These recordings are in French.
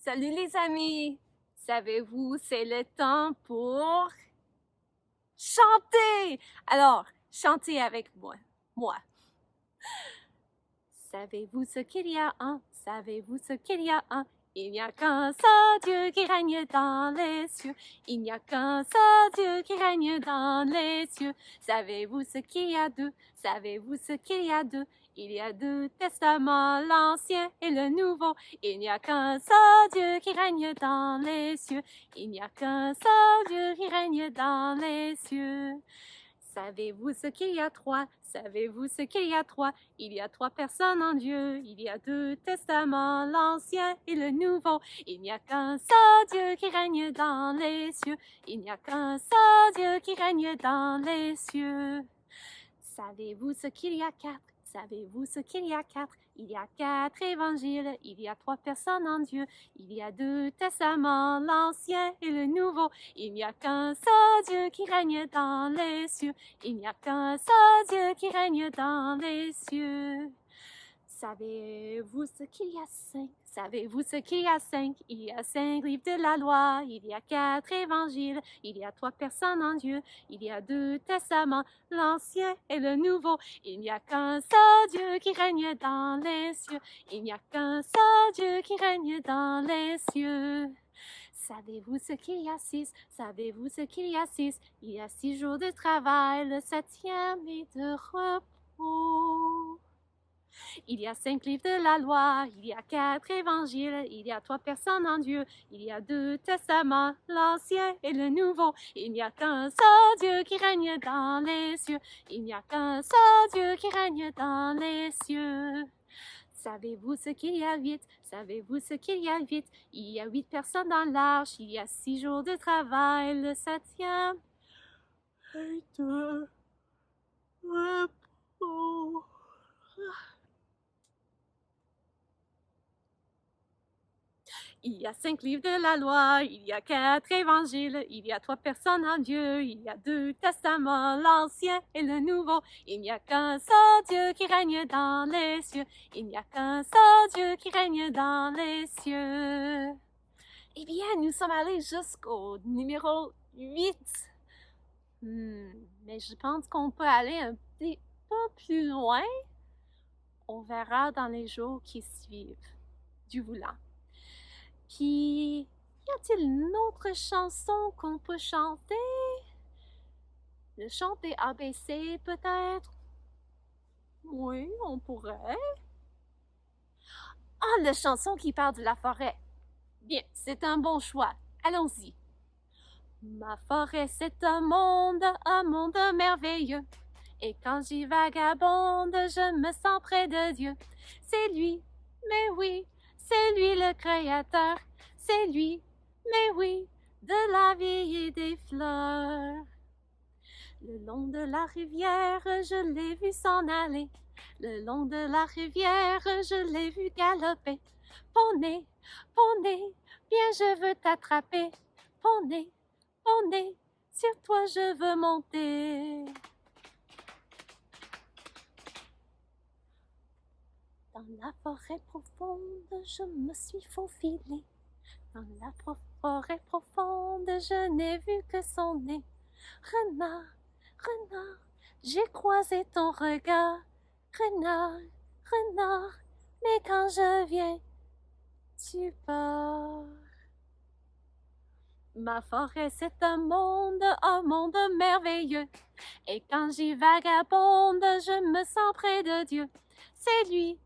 Salut les amis! Savez-vous, c'est le temps pour chanter! Alors, chantez avec moi. Moi. Savez-vous ce qu'il y a un? Savez-vous ce qu'il y a un? Il n'y a qu'un seul Dieu qui règne dans les cieux. Il n'y a qu'un seul Dieu qui règne dans les cieux. Savez-vous ce qu'il y a deux? Savez-vous ce qu'il y a deux? Il y a deux testaments, l'Ancien et le Nouveau. Il n'y a qu'un seul Dieu qui règne dans les cieux. Il n'y a qu'un seul Dieu qui règne dans les cieux. Savez-vous ce qu'il y a trois? Savez-vous ce qu'il y a trois? Il y a trois personnes en Dieu. Il y a deux testaments, l'Ancien et le Nouveau. Il n'y a qu'un seul Dieu qui règne dans les cieux. Il n'y a qu'un seul Dieu qui règne dans les cieux. Savez-vous ce qu'il y a quatre? Savez-vous ce qu'il y a quatre? Il y a quatre évangiles, il y a trois personnes en Dieu, il y a deux testaments, l'Ancien et le Nouveau. Il n'y a qu'un seul Dieu qui règne dans les cieux, il n'y a qu'un seul Dieu qui règne dans les cieux. Savez-vous ce qu'il y a cinq? Savez-vous ce qu'il y a cinq? Il y a cinq livres de la loi, il y a quatre évangiles, il y a trois personnes en Dieu, il y a deux testaments, l'Ancien et le Nouveau. Il n'y a qu'un seul Dieu qui règne dans les cieux, il n'y a qu'un seul Dieu qui règne dans les cieux. Savez-vous ce qu'il y a six? Savez-vous ce qu'il y a six? Il y a 6 jours de travail, le septième est de repos. Il y a 5 livres de la loi, il y a 4 évangiles, il y a 3 personnes en Dieu, il y a 2 testaments, l'Ancien et le Nouveau. Il n'y a qu'un seul Dieu qui règne dans les cieux, il n'y a qu'un seul Dieu qui règne dans les cieux. Savez-vous ce qu'il y a 8? Savez-vous ce qu'il y a 8? Il y a 8 personnes dans l'arche, il y a 6 jours de travail, le septième est de repos. Il y a 5 livres de la loi, il y a 4 évangiles, il y a 3 personnes en Dieu, il y a 2 testaments, l'Ancien et le Nouveau. Il n'y a qu'un seul Dieu qui règne dans les cieux, il n'y a qu'un seul Dieu qui règne dans les cieux. Eh bien, nous sommes allés jusqu'au numéro 8. Mais je pense qu'on peut aller un petit peu plus loin. On verra dans les jours qui suivent, du voulant. Puis, y a-t-il une autre chanson qu'on peut chanter? Le chant des ABC, peut-être? Oui, on pourrait. Ah, la chanson qui parle de la forêt. Bien, c'est un bon choix. Allons-y. Ma forêt, c'est un monde merveilleux. Et quand j'y vagabonde, je me sens près de Dieu. C'est lui, mais oui, c'est lui le Créateur. C'est lui, mais oui, de la vie et des fleurs. Le long de la rivière, je l'ai vu s'en aller. Le long de la rivière, je l'ai vu galoper. Poney, poney, bien je veux t'attraper. Poney, poney, sur toi je veux monter. Dans la forêt profonde, je me suis faufilée. Dans la forêt profonde, je n'ai vu que son nez. Renard, renard, j'ai croisé ton regard. Renard, renard, mais quand je viens, tu pars. Ma forêt, c'est un monde merveilleux. Et quand j'y vagabonde, je me sens près de Dieu. C'est lui,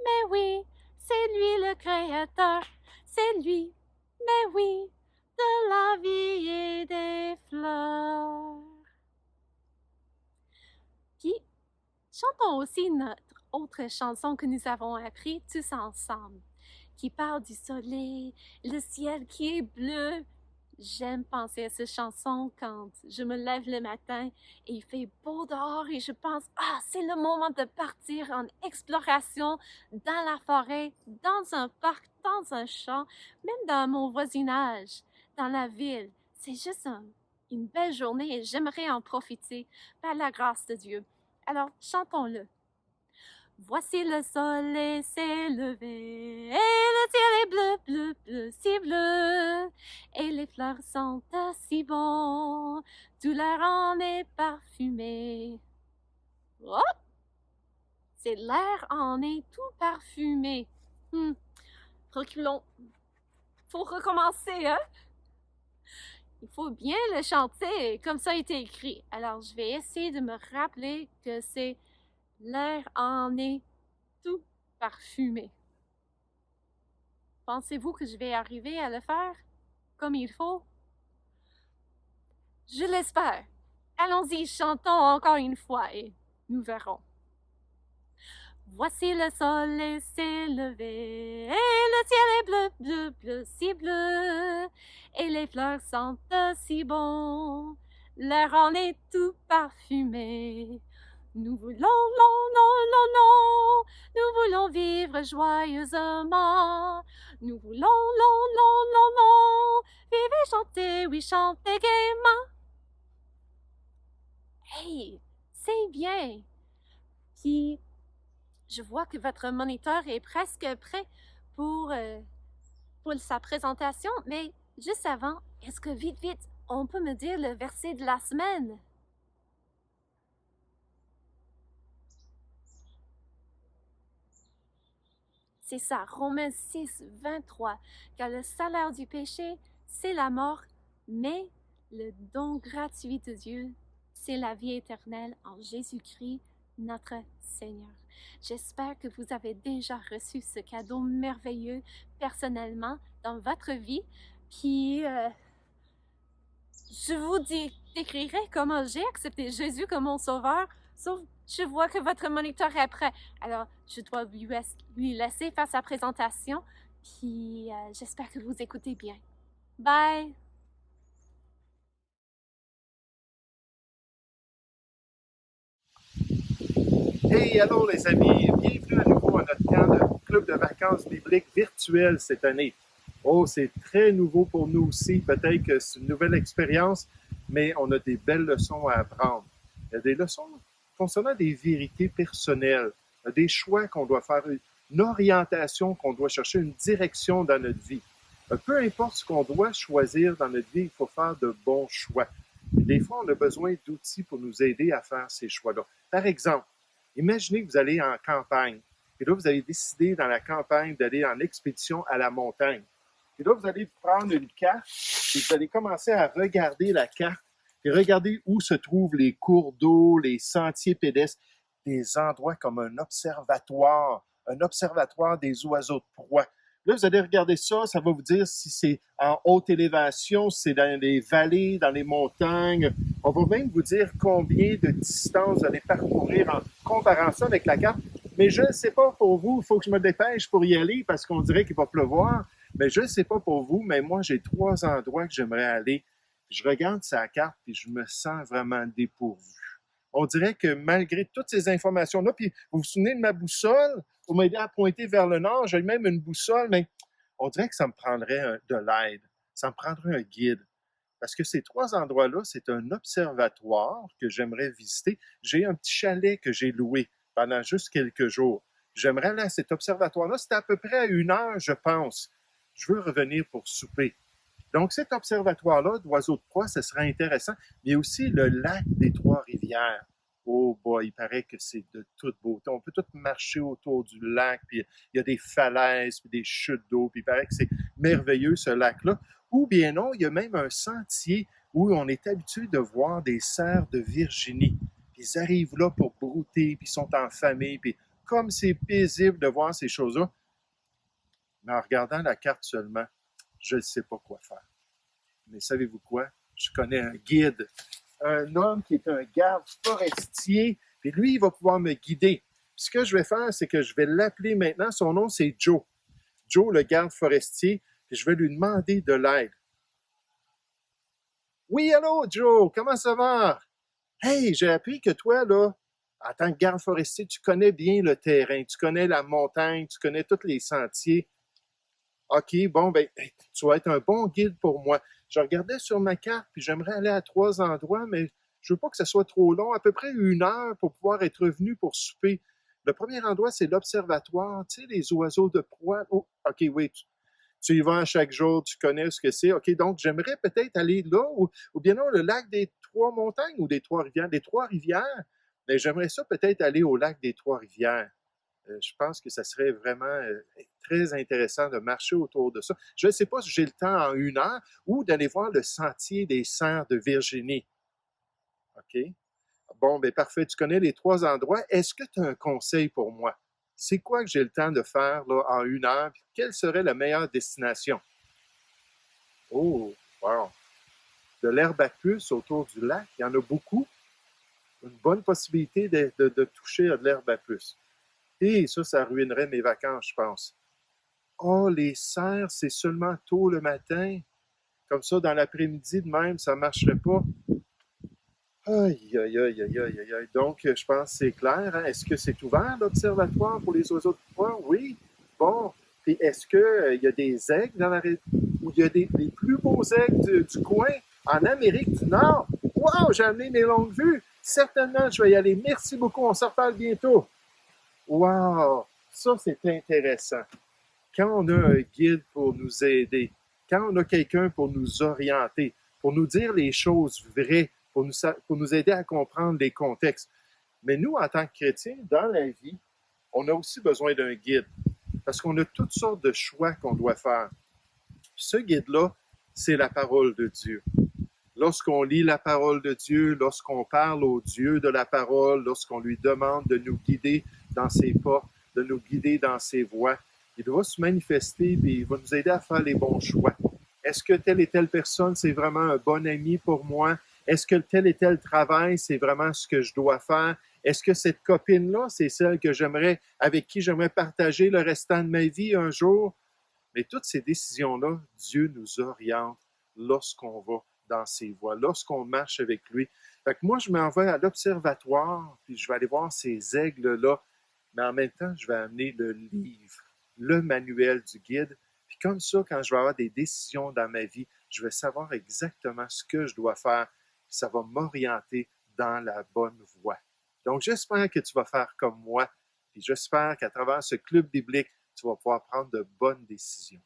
mais oui, c'est lui le Créateur. C'est lui, mais oui, de la vie et des fleurs. Puis, chantons aussi notre autre chanson que nous avons appris tous ensemble, qui parle du soleil, le ciel qui est bleu. J'aime penser à cette chanson quand je me lève le matin et il fait beau dehors et je pense, c'est le moment de partir en exploration dans la forêt, dans un parc, dans un champ, même dans mon voisinage, dans la ville. C'est juste une belle journée et j'aimerais en profiter par la grâce de Dieu. Alors, chantons-le. Voici le soleil s'est levé et le ciel est bleu, bleu, bleu. si bleu, et les fleurs sentent si bon, tout l'air en est parfumé. Oh! C'est l'air en est tout parfumé. Reculons. Faut recommencer, hein? Il faut bien le chanter, comme ça a été écrit. Alors, je vais essayer de me rappeler que c'est l'air en est tout parfumé. Pensez-vous que je vais arriver à le faire comme il faut? Je l'espère. Allons-y, chantons encore une fois et nous verrons. Voici le soleil s'est levé, et le ciel est bleu, bleu, bleu, si bleu, et les fleurs sentent si bon, l'air en est tout parfumé. Nous voulons, non, non, non, non, nous voulons vivre joyeusement. Nous voulons, non, non, non, non, vivre et chanter, oui, chanter gaiement. Hey, c'est bien. Puis, je vois que votre moniteur est presque prêt pour sa présentation, mais juste avant, est-ce que vite, vite, on peut me dire le verset de la semaine? C'est ça, Romains 6, 23. Car le salaire du péché, c'est la mort, mais le don gratuit de Dieu, c'est la vie éternelle en Jésus-Christ, notre Seigneur. J'espère que vous avez déjà reçu ce cadeau merveilleux personnellement dans votre vie. Puis, je vous décrirai comment j'ai accepté Jésus comme mon sauveur, sauf je vois que votre moniteur est prêt. Alors, je dois lui laisser faire sa présentation, puis j'espère que vous écoutez bien. Bye! Hey, allô les amis, bienvenue à nouveau à notre camp de club de vacances bibliques virtuel cette année. Oh, c'est très nouveau pour nous aussi, peut-être que c'est une nouvelle expérience, mais on a des belles leçons à apprendre. Il y a des leçons concernant des vérités personnelles, des choix qu'on doit faire, une orientation qu'on doit chercher, une direction dans notre vie. Peu importe ce qu'on doit choisir dans notre vie, il faut faire de bons choix. Des fois, on a besoin d'outils pour nous aider à faire ces choix-là. Par exemple, imaginez que vous allez en campagne. Et là, vous avez décidé dans la campagne d'aller en expédition à la montagne. Et là, vous allez prendre une carte et vous allez commencer à regarder la carte et regarder où se trouvent les cours d'eau, les sentiers pédestres, des endroits comme un observatoire des oiseaux de proie. Là, vous allez regarder ça, ça va vous dire si c'est en haute élévation, si c'est dans les vallées, dans les montagnes. On va même vous dire combien de distance vous allez parcourir en comparant ça avec la carte. Mais je ne sais pas pour vous, il faut que je me dépêche pour y aller parce qu'on dirait qu'il va pleuvoir. Mais je ne sais pas pour vous, mais moi, j'ai 3 endroits que j'aimerais aller. Je regarde sa carte et je me sens vraiment dépourvu. On dirait que malgré toutes ces informations-là, puis vous vous souvenez de ma boussole? Vous m'aidez à pointer vers le nord, j'ai même une boussole, mais on dirait que ça me prendrait de l'aide. Ça me prendrait un guide. Parce que ces 3 endroits-là, c'est un observatoire que j'aimerais visiter. J'ai un petit chalet que j'ai loué pendant juste quelques jours. J'aimerais aller à cet observatoire-là. C'est à peu près à 1 heure, je pense. Je veux revenir pour souper. Donc, cet observatoire-là d'oiseaux de proie, ce serait intéressant. Mais aussi le lac des Trois-Rivières. Oh boy, il paraît que c'est de toute beauté. On peut tout marcher autour du lac, puis il y a des falaises, puis des chutes d'eau, puis il paraît que c'est merveilleux ce lac-là. Ou bien non, il y a même un sentier où on est habitué de voir des cerfs de Virginie. Puis ils arrivent là pour brouter, puis ils sont en famille, puis comme c'est paisible de voir ces choses-là, mais en regardant la carte seulement, je ne sais pas quoi faire. Mais savez-vous quoi? Je connais un guide, un homme qui est un garde forestier, et lui, il va pouvoir me guider. Puis ce que je vais faire, c'est que je vais l'appeler maintenant. Son nom, c'est Joe. Joe, le garde forestier, puis je vais lui demander de l'aide. Oui, allô, Joe, comment ça va? Hey, j'ai appris que toi, là, en tant que garde forestier, tu connais bien le terrain, tu connais la montagne, tu connais tous les sentiers. OK, bon, ben, tu vas être un bon guide pour moi. Je regardais sur ma carte, puis j'aimerais aller à 3 endroits, mais je veux pas que ce soit trop long, à peu près 1 heure pour pouvoir être revenu pour souper. Le premier endroit, c'est l'observatoire, tu sais, les oiseaux de proie. Oh, OK, oui, Tu y vas à chaque jour, tu connais ce que c'est. OK, donc j'aimerais peut-être aller là, ou bien non, le lac des Trois-Montagnes ou des Trois-Rivières. Des Trois-Rivières, mais j'aimerais ça peut-être aller au lac des Trois-Rivières. Je pense que ça serait vraiment très intéressant de marcher autour de ça. Je ne sais pas si j'ai le temps en 1 heure ou d'aller voir le sentier des Serres de Virginie. OK? Bon, bien parfait. Tu connais les 3 endroits. Est-ce que tu as un conseil pour moi? C'est quoi que j'ai le temps de faire là, en 1 heure? Puis quelle serait la meilleure destination? Oh, wow! De l'herbe à puce autour du lac, il y en a beaucoup. Une bonne possibilité de toucher à de l'herbe à puce. Et ça ruinerait mes vacances, je pense. Oh, les serres, c'est seulement tôt le matin. Comme ça, dans l'après-midi de même, ça ne marcherait pas. Aïe, aïe, aïe, aïe, aïe, aïe. Donc, je pense que c'est clair. Hein? Est-ce que c'est ouvert, l'observatoire, pour les oiseaux de proie? Oui. Bon. Puis, est-ce qu'il y a des aigles dans la ou il y a les plus beaux aigles du coin en Amérique du Nord? Wow, j'ai amené mes longues vues. Certainement, je vais y aller. Merci beaucoup. On se reparle bientôt. Wow, ça, c'est intéressant. Quand on a un guide pour nous aider, quand on a quelqu'un pour nous orienter, pour nous dire les choses vraies, pour nous aider à comprendre les contextes. Mais nous, en tant que chrétiens, dans la vie, on a aussi besoin d'un guide parce qu'on a toutes sortes de choix qu'on doit faire. Ce guide-là, c'est la parole de Dieu. Lorsqu'on lit la parole de Dieu, lorsqu'on parle au Dieu de la parole, lorsqu'on lui demande de nous guider dans ses pas, de nous guider dans ses voies, il va se manifester et il va nous aider à faire les bons choix. Est-ce que telle et telle personne, c'est vraiment un bon ami pour moi? Est-ce que tel et tel travail, c'est vraiment ce que je dois faire? Est-ce que cette copine-là, c'est celle que avec qui j'aimerais partager le restant de ma vie un jour? Mais toutes ces décisions-là, Dieu nous oriente lorsqu'on va dans ses voies, lorsqu'on marche avec lui. Fait que moi, je m'en vais à l'observatoire, puis je vais aller voir ces aigles-là, mais en même temps, je vais amener le livre, le manuel du guide. Puis comme ça, quand je vais avoir des décisions dans ma vie, je vais savoir exactement ce que je dois faire. Puis ça va m'orienter dans la bonne voie. Donc, j'espère que tu vas faire comme moi. Puis j'espère qu'à travers ce club biblique, tu vas pouvoir prendre de bonnes décisions.